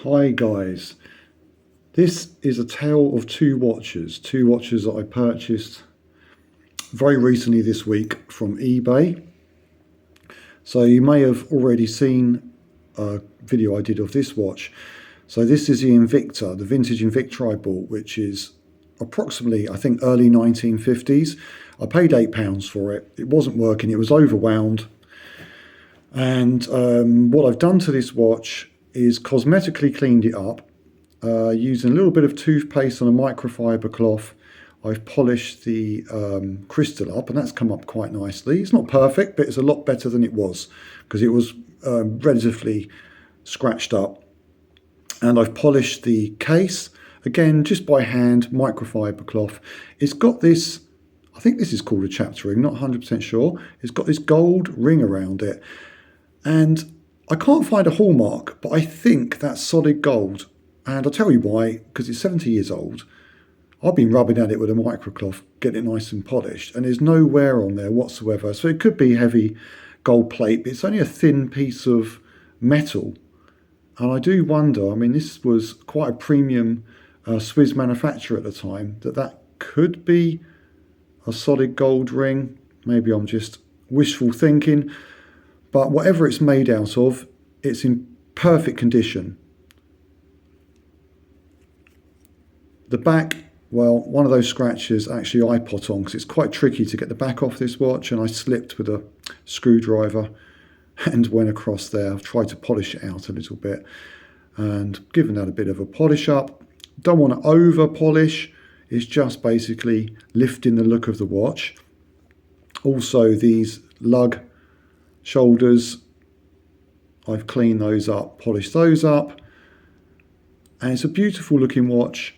Hi guys, this is a tale of two watches that I purchased very recently this week from eBay. So you may have already seen a video I did of this watch. So this is the Invicta, the vintage Invicta I bought, which is approximately, I think, early 1950s. I paid £8 for it. It wasn't working, it was overwound. And what I've done to this watch is cosmetically cleaned it up using a little bit of toothpaste on a microfiber cloth. I've polished the crystal up and that's come up quite nicely. It's not perfect, but it's a lot better than it was because it was relatively scratched up. And I've polished the case, again, just by hand, microfiber cloth. It's got this, I think this is called a chapter ring, not 100% sure. It's got this gold ring around it. And I can't find a hallmark, but I think that's solid gold. And I'll tell you why, because it's 70 years old. I've been rubbing at it with a microcloth, getting it nice and polished, and there's no wear on there whatsoever. So it could be heavy gold plate, but it's only a thin piece of metal. And I do wonder, I mean, this was quite a premium Swiss manufacturer at the time, that could be a solid gold ring. Maybe I'm just wishful thinking. But whatever it's made out of, it's in perfect condition. The back, well, one of those scratches actually I put on because it's quite tricky to get the back off this watch, and I slipped with a screwdriver and went across there. I've tried to polish it out a little bit and given that a bit of a polish up. Don't want to over polish, it's just basically lifting the look of the watch. Also these lug shoulders, I've cleaned those up, polished those up, and it's a beautiful looking watch.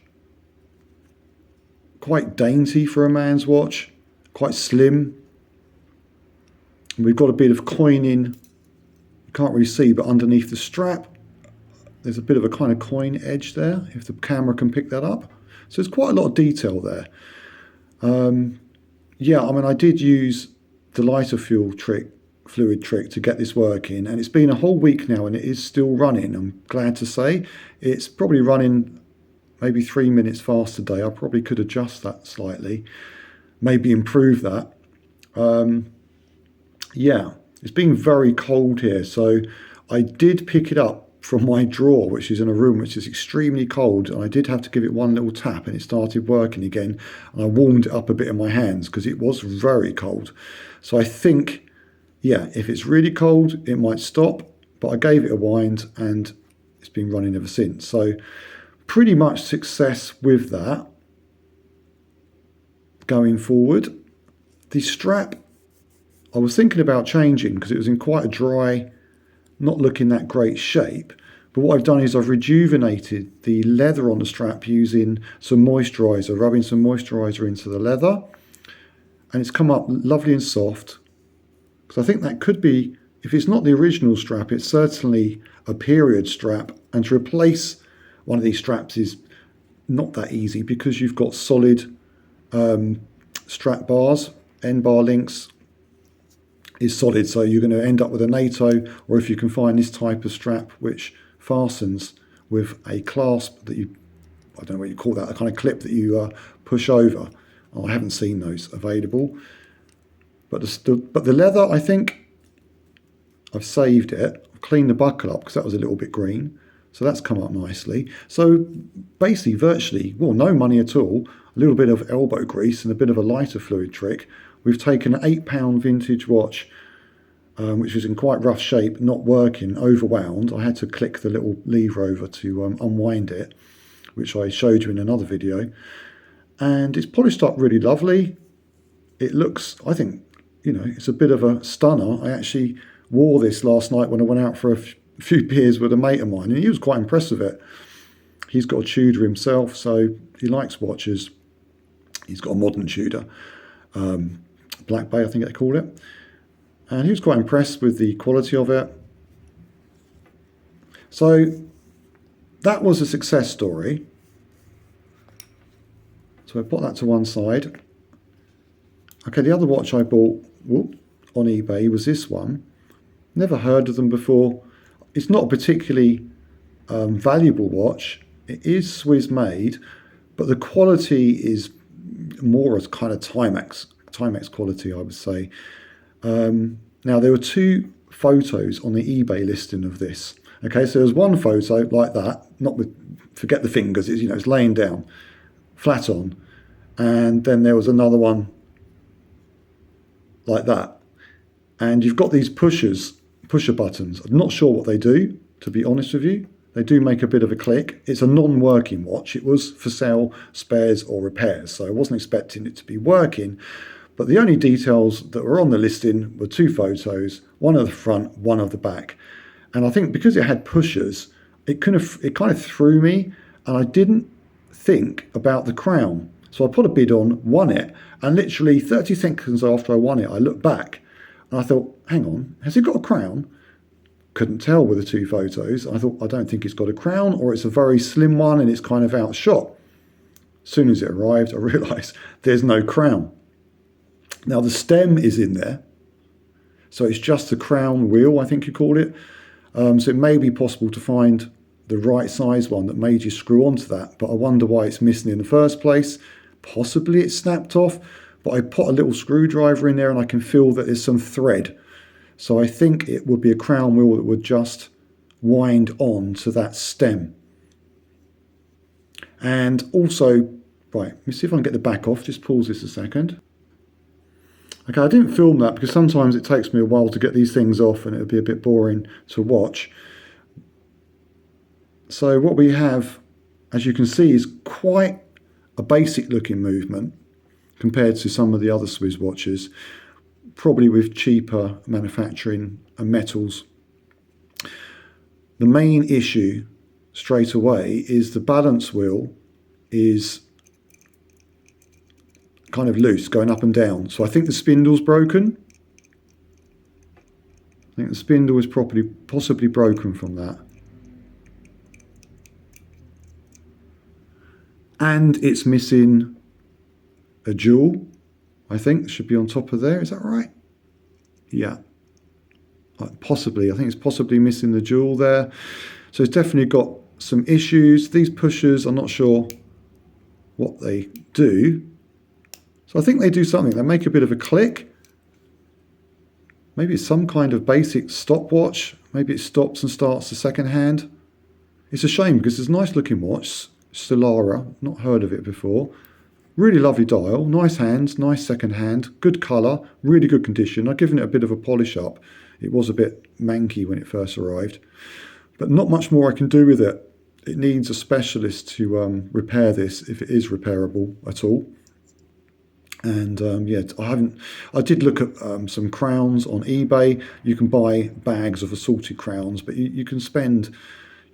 Quite dainty for a man's watch, quite slim. And we've got a bit of coining, you can't really see, but underneath the strap there's a bit of a kind of coin edge there, if the camera can pick that up. So there's quite a lot of detail there. Yeah, I mean, I did use the lighter fluid trick to get this working, and it's been a whole week now and it is still running. I'm glad to say it's probably running maybe 3 minutes fast today. I probably could adjust that slightly, maybe improve that. Yeah, it's been very cold here, so I did pick it up from my drawer, which is in a room which is extremely cold, and I did have to give it one little tap and it started working again, and I warmed it up a bit in my hands because it was very cold. So I think, yeah, if it's really cold it might stop, but I gave it a wind and it's been running ever since. So pretty much success with that. Going forward, the strap I was thinking about changing because it was in quite a dry, not looking that great shape. But what I've done is I've rejuvenated the leather on the strap using some moisturiser, rubbing some moisturiser into the leather, and it's come up lovely and soft. Because I think that could be, if it's not the original strap, it's certainly a period strap, and to replace one of these straps is not that easy because you've got solid strap bars, end bar links is solid, so you're going to end up with a NATO, or if you can find this type of strap which fastens with a clasp that you, I don't know what you call that, a kind of clip that you push over. I haven't seen those available, but the leather, I think I've saved it. I've cleaned the buckle up because that was a little bit green, so that's come up nicely. So basically virtually, well, no money at all, a little bit of elbow grease and a bit of a lighter fluid trick. We've taken an £8 vintage watch, which was in quite rough shape, not working, overwound. I had to click the little lever over to unwind it, which I showed you in another video. And it's polished up really lovely. It looks, I think, you know, it's a bit of a stunner. I actually wore this last night when I went out for a few beers with a mate of mine, and he was quite impressed with it. He's got a Tudor himself, so he likes watches. He's got a modern Tudor. Black Bay, I think they call it. And he was quite impressed with the quality of it. So that was a success story. So I put that to one side. Okay, the other watch I bought on eBay was this one. Never heard of them before. It's not a particularly valuable watch. It is Swiss made, but the quality is more as kind of Timex quality, I would say. Now, there were two photos on the eBay listing of this. Okay, so there's one photo like that, not with, forget the fingers, it's, it's laying down, flat on. And then there was another one like that. And you've got these pusher buttons. I'm not sure what they do, to be honest with you. They do make a bit of a click. It's a non-working watch. It was for sale, spares or repairs, so I wasn't expecting it to be working. But the only details that were on the listing were two photos, one of the front, one of the back. And I think because it had pushers, it kind of threw me, and I didn't think about the crown. So I put a bid on, won it, and literally 30 seconds after I won it, I looked back and I thought, hang on, has it got a crown? Couldn't tell with the two photos. I thought, I don't think it's got a crown, or it's a very slim one and it's kind of outshot. As soon as it arrived, I realised there's no crown. Now the stem is in there, so it's just the crown wheel, I think you call it. So it may be possible to find the right size one that made you screw onto that, but I wonder why it's missing in the first place. Possibly it's snapped off, but I put a little screwdriver in there and I can feel that there's some thread. So I think it would be a crown wheel that would just wind on to that stem. And also, right, let me see if I can get the back off. Just pause this a second. Okay, I didn't film that because sometimes it takes me a while to get these things off and it would be a bit boring to watch. So what we have, as you can see, is quite a basic looking movement compared to some of the other Swiss watches, probably with cheaper manufacturing and metals. The main issue straight away is the balance wheel is kind of loose, going up and down. So I think the spindle's broken. I think the spindle is possibly broken from that. And it's missing a jewel, I think. It should be on top of there. Is that right? Yeah. Possibly. I think it's possibly missing the jewel there. So it's definitely got some issues. These pushers, I'm not sure what they do. So I think they do something. They make a bit of a click. Maybe it's some kind of basic stopwatch. Maybe it stops and starts the second hand. It's a shame because it's a nice looking watch. Solora, not heard of it before. Really lovely dial, nice hands, nice second hand, good colour, really good condition. I've given it a bit of a polish up. It was a bit manky when it first arrived, but not much more I can do with it. It needs a specialist to repair this, if it is repairable at all. And yeah, I did look at some crowns on eBay. You can buy bags of assorted crowns, but you can spend,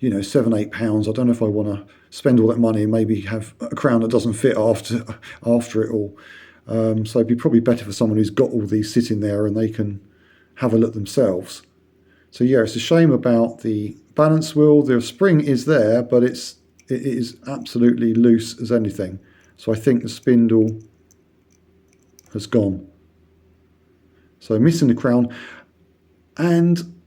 £7-8. I don't know if I want to spend all that money and maybe have a crown that doesn't fit after it all. So it'd be probably better for someone who's got all these sitting there and they can have a look themselves. So yeah, it's a shame about the balance wheel. The spring is there, but it is absolutely loose as anything. So I think the spindle has gone. So missing the crown. And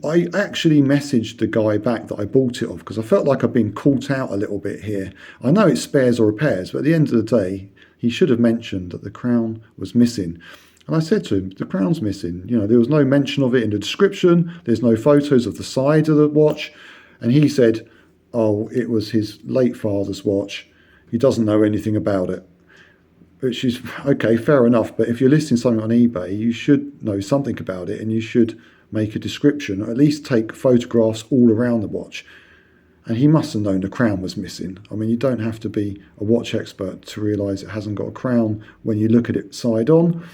I actually messaged the guy back that I bought it off because I felt like I've been caught out a little bit here. I know it's spares or repairs, but at the end of the day, he should have mentioned that the crown was missing. And I said to him, the crown's missing. There was no mention of it in the description. There's no photos of the side of the watch. And he said, oh, it was his late father's watch. He doesn't know anything about it. Which is, okay, fair enough. But if you're listing something on eBay, you should know something about it and you should make a description, or at least take photographs all around the watch. And he must have known the crown was missing. I mean, you don't have to be a watch expert to realise it hasn't got a crown when you look at it side on.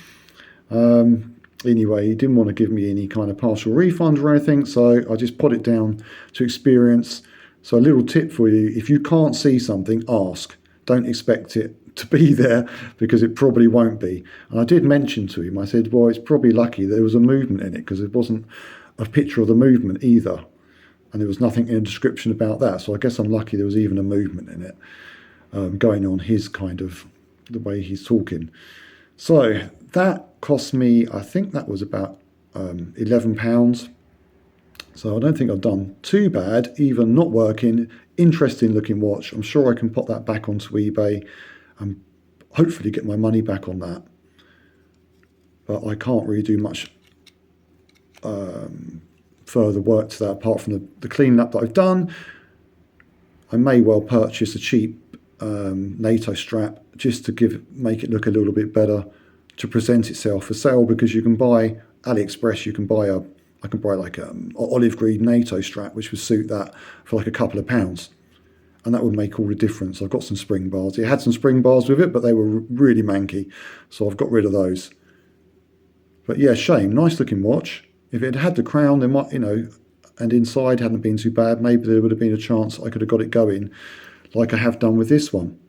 Anyway, he didn't want to give me any kind of partial refund or anything, so I just put it down to experience. So a little tip for you, if you can't see something, ask. Don't expect it to be there because it probably won't be. And I did mention to him, I said, well, it's probably lucky there was a movement in it because it wasn't a picture of the movement either. And there was nothing in the description about that. So I guess I'm lucky there was even a movement in it going on his kind of, the way he's talking. So that cost me, I think that was about £11. So I don't think I've done too bad, even not working. Interesting looking watch. I'm sure I can pop that back onto eBay and hopefully get my money back on that. But I can't really do much further work to that apart from the clean up that I've done. I may well purchase a cheap NATO strap just to make it look a little bit better, to present itself for sale, because you can buy AliExpress, I can buy like an olive green NATO strap which would suit that for like a couple of pounds, and that would make all the difference. I've got some spring bars. It had some spring bars with it, but they were really manky, so I've got rid of those. But yeah, shame. Nice looking watch. If it had the crown, there might, and inside hadn't been too bad, maybe there would have been a chance I could have got it going like I have done with this one.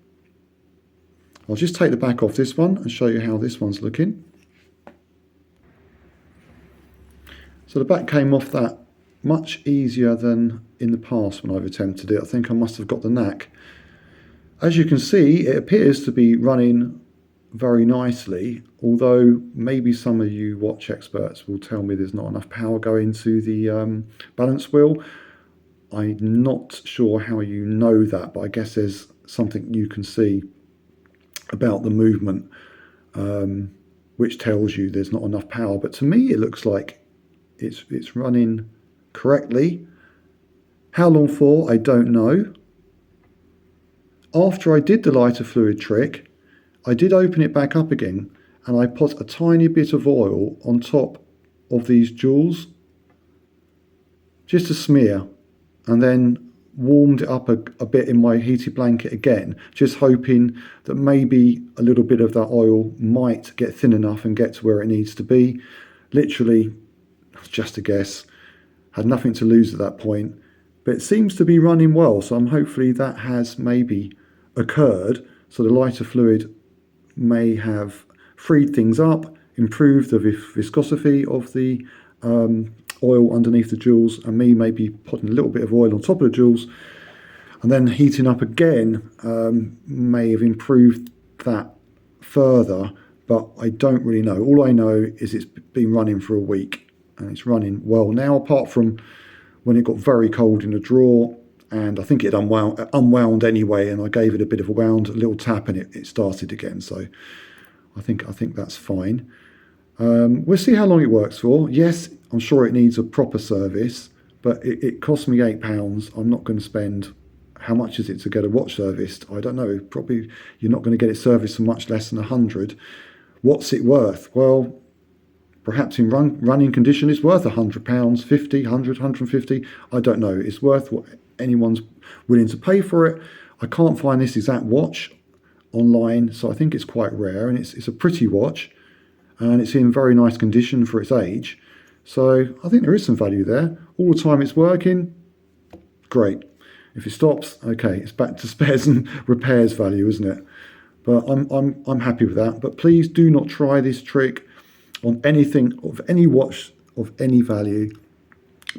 I'll just take the back off this one and show you how this one's looking. So the back came off that much easier than in the past when I've attempted it. I think I must have got the knack. As you can see, it appears to be running very nicely, although maybe some of you watch experts will tell me there's not enough power going to the balance wheel. I'm not sure how you know that, but I guess there's something you can see about the movement which tells you there's not enough power. But to me it looks like it's running correctly. How long for, I don't know. After I did the lighter fluid trick, I did open it back up again and I put a tiny bit of oil on top of these jewels, just a smear, and then warmed it up a bit in my heated blanket again, just hoping that maybe a little bit of that oil might get thin enough and get to where it needs to be. Literally, just a guess, had nothing to lose at that point, but it seems to be running well, so hopefully that has maybe occurred. So the lighter fluid may have freed things up, improved the viscosity of the oil underneath the jewels, and me maybe putting a little bit of oil on top of the jewels and then heating up again may have improved that further, but I don't really know. All I know is it's been running for a week and it's running well now, apart from when it got very cold in the drawer, and I think it unwound anyway, and I gave it a bit of a little tap, and it started again. So I think that's fine. We'll see how long it works for. Yes, I'm sure it needs a proper service, but it cost me £8. I'm not going to spend, how much is it to get a watch serviced? I don't know. Probably you're not going to get it serviced for much less than 100. What's it worth? Well, perhaps in running condition it's worth £100, 50, 100, 150. I don't know. It's worth what anyone's willing to pay for it. I can't find this exact watch online, so I think it's quite rare, and it's a pretty watch, and it's in very nice condition for its age. So I think there is some value there. All the time it's working, great. If it stops, okay, it's back to spares and repairs value, isn't it? But I'm happy with that. But please do not try this trick on anything of any watch of any value,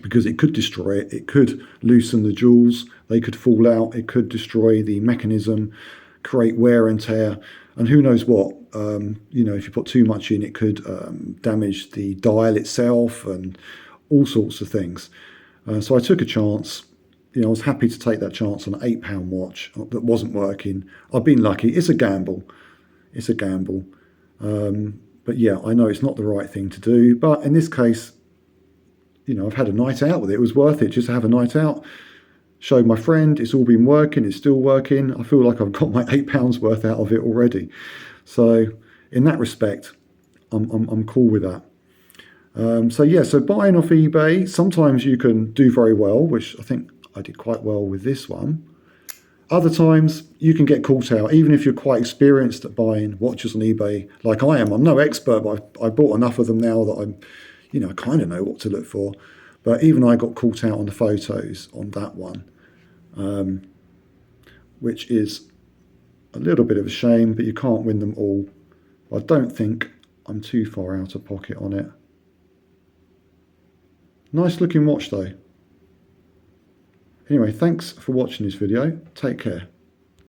because it could destroy it. It could loosen the jewels, they could fall out, it could destroy the mechanism, create wear and tear, and who knows what. If you put too much in, it could damage the dial itself and all sorts of things. So I took a chance. I was happy to take that chance on an £8 watch that wasn't working. I've been lucky. It's a gamble. It's a gamble. But yeah, I know it's not the right thing to do. But in this case, I've had a night out with it. It was worth it just to have a night out. Showed my friend, it's all been working, it's still working. I feel like I've got my £8 worth out of it already. So in that respect, I'm cool with that. So buying off eBay, sometimes you can do very well, which I think I did quite well with this one. Other times you can get caught out, even if you're quite experienced at buying watches on eBay, like I am. I'm no expert, but I bought enough of them now that I kind of know what to look for. But even I got caught out on the photos on that one, which is a little bit of a shame, but you can't win them all. I don't think I'm too far out of pocket on it. Nice looking watch though. Anyway, thanks for watching this video. Take care.